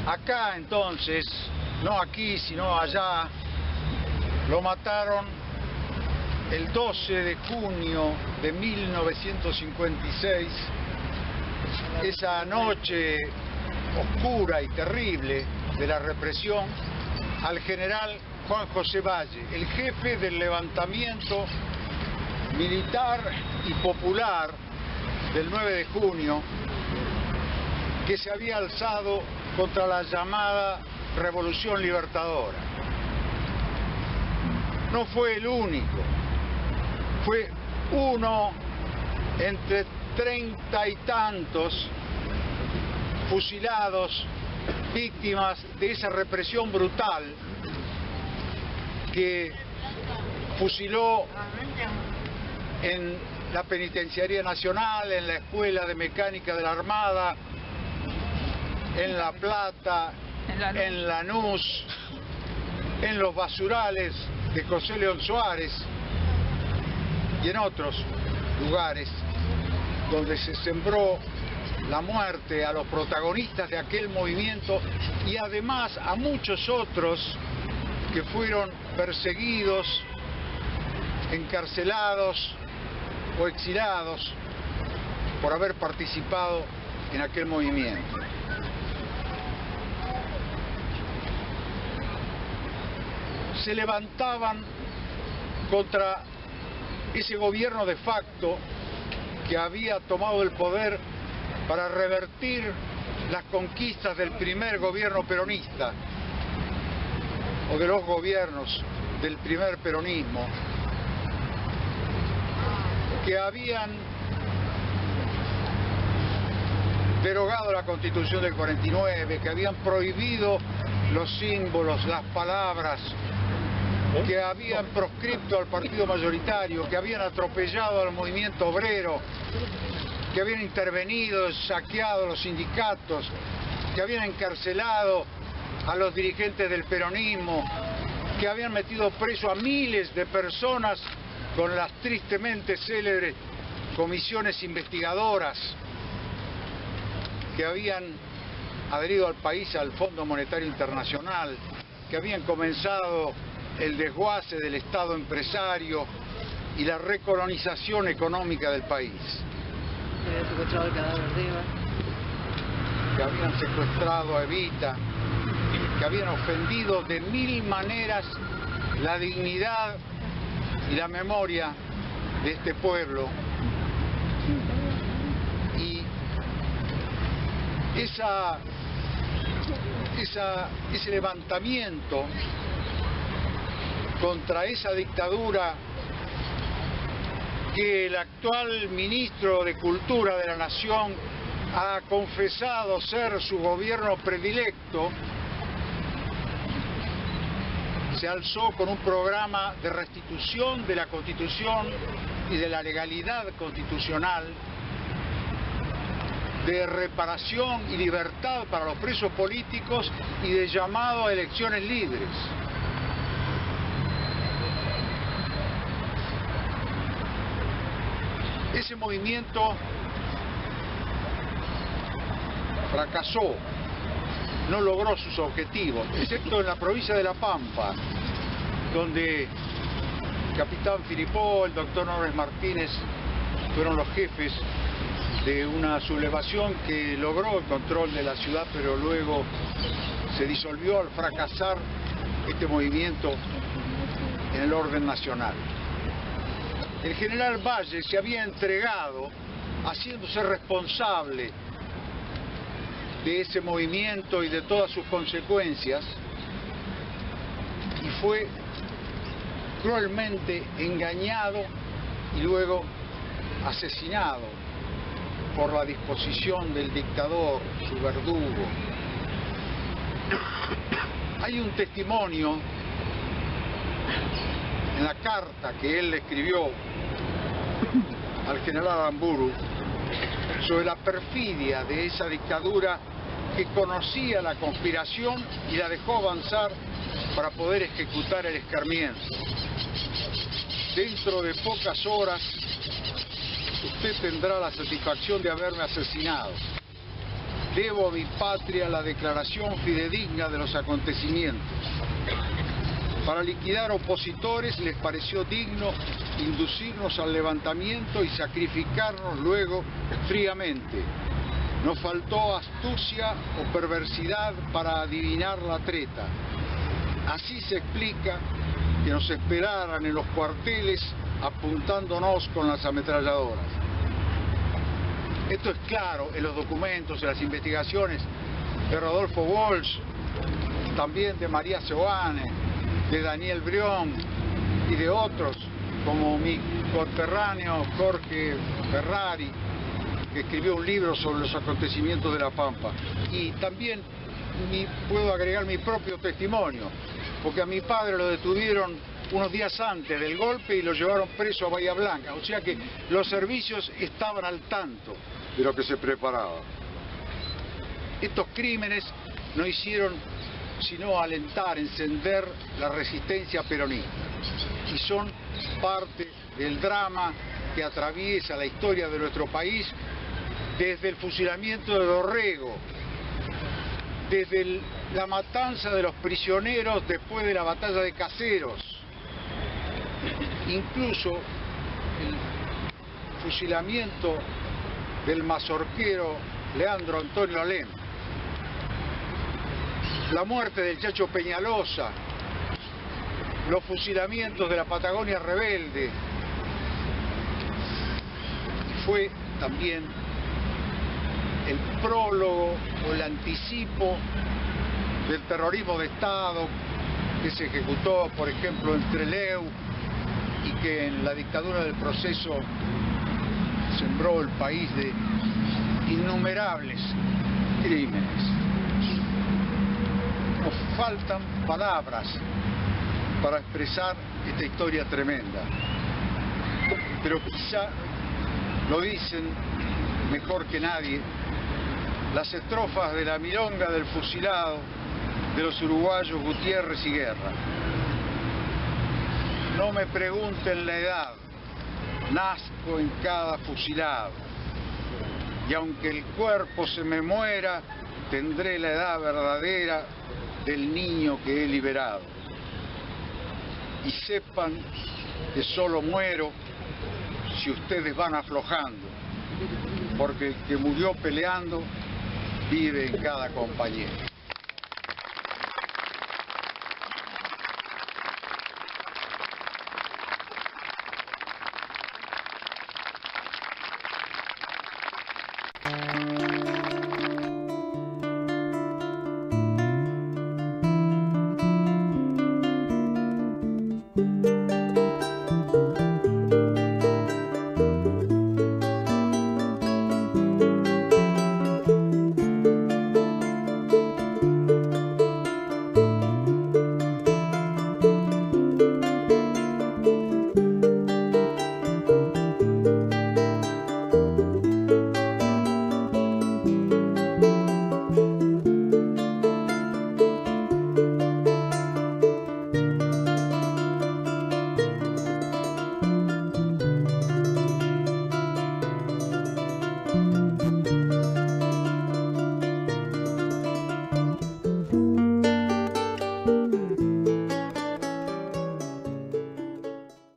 Acá entonces, no aquí sino allá, lo mataron el 12 de junio de 1956, esa noche oscura y terrible de la represión, al general Juan José Valle, el jefe del levantamiento militar y popular del 9 de junio, que se había alzado contra la llamada Revolución Libertadora. No fue el único, fue uno entre 30 y tantos fusilados, víctimas de esa represión brutal que fusiló en la Penitenciaría Nacional, en la Escuela de Mecánica de la Armada, en La Plata, en Lanús, en los basurales de José León Suárez y en otros lugares donde se sembró la muerte a los protagonistas de aquel movimiento y además a muchos otros que fueron perseguidos, encarcelados o exilados por haber participado en aquel movimiento. Se levantaban contra ese gobierno de facto que había tomado el poder para revertir las conquistas del primer gobierno peronista o de los gobiernos del primer peronismo, que habían derogado la Constitución del 49, que habían prohibido los símbolos, las palabras, que habían proscripto al partido mayoritario, que habían atropellado al movimiento obrero, que habían intervenido, saqueado los sindicatos, que habían encarcelado a los dirigentes del peronismo, que habían metido preso a miles de personas con las tristemente célebres comisiones investigadoras, que habían adherido al país al Fondo Monetario Internacional, que habían comenzado el desguace del Estado empresario y la recolonización económica del país. Que habían secuestrado a Evita, que habían ofendido de mil maneras la dignidad y la memoria de este pueblo. Y ese levantamiento contra esa dictadura que el actual ministro de Cultura de la Nación ha confesado ser su gobierno predilecto, se alzó con un programa de restitución de la Constitución y de la legalidad constitucional, de reparación y libertad para los presos políticos y de llamado a elecciones libres. Ese movimiento fracasó, no logró sus objetivos, excepto en la provincia de La Pampa, donde el capitán Filipó, el doctor Norbert Martínez fueron los jefes de una sublevación que logró el control de la ciudad, pero luego se disolvió al fracasar este movimiento en el orden nacional. El general Valle se había entregado haciéndose responsable de ese movimiento y de todas sus consecuencias, y fue cruelmente engañado y luego asesinado por la disposición del dictador, su verdugo. Hay un testimonio en la carta que él le escribió al general Aramburu sobre la perfidia de esa dictadura que conocía la conspiración y la dejó avanzar para poder ejecutar el escarmiento. Dentro de pocas horas usted tendrá la satisfacción de haberme asesinado. Debo a mi patria la declaración fidedigna de los acontecimientos. Para liquidar opositores les pareció digno inducirnos al levantamiento y sacrificarnos luego fríamente. Nos faltó astucia o perversidad para adivinar la treta. Así se explica que nos esperaran en los cuarteles apuntándonos con las ametralladoras. Esto es claro en los documentos, en las investigaciones de Rodolfo Walsh, también de María Seoane, de Daniel Brión y de otros, como mi conterráneo Jorge Ferrari, que escribió un libro sobre los acontecimientos de La Pampa. Y también puedo agregar mi propio testimonio, porque a mi padre lo detuvieron unos días antes del golpe y lo llevaron preso a Bahía Blanca, o sea que los servicios estaban al tanto de lo que se preparaba. Estos crímenes no hicieron sino alentar, encender la resistencia peronista, y son parte del drama que atraviesa la historia de nuestro país desde el fusilamiento de Dorrego, desde la matanza de los prisioneros después de la batalla de Caseros, incluso el fusilamiento del mazorquero Leandro Antonio Alem, la muerte del Chacho Peñalosa, los fusilamientos de la Patagonia rebelde. Fue también el prólogo o el anticipo del terrorismo de Estado que se ejecutó, por ejemplo, en Trelew, y que en la dictadura del Proceso sembró el país de innumerables crímenes. Nos faltan palabras para expresar esta historia tremenda, pero quizá lo dicen mejor que nadie las estrofas de la milonga del fusilado de los uruguayos Gutiérrez y Guerra. No me pregunten la edad, nazco en cada fusilado, y aunque el cuerpo se me muera, tendré la edad verdadera del niño que he liberado. Y sepan que solo muero si ustedes van aflojando, porque el que murió peleando vive en cada compañero.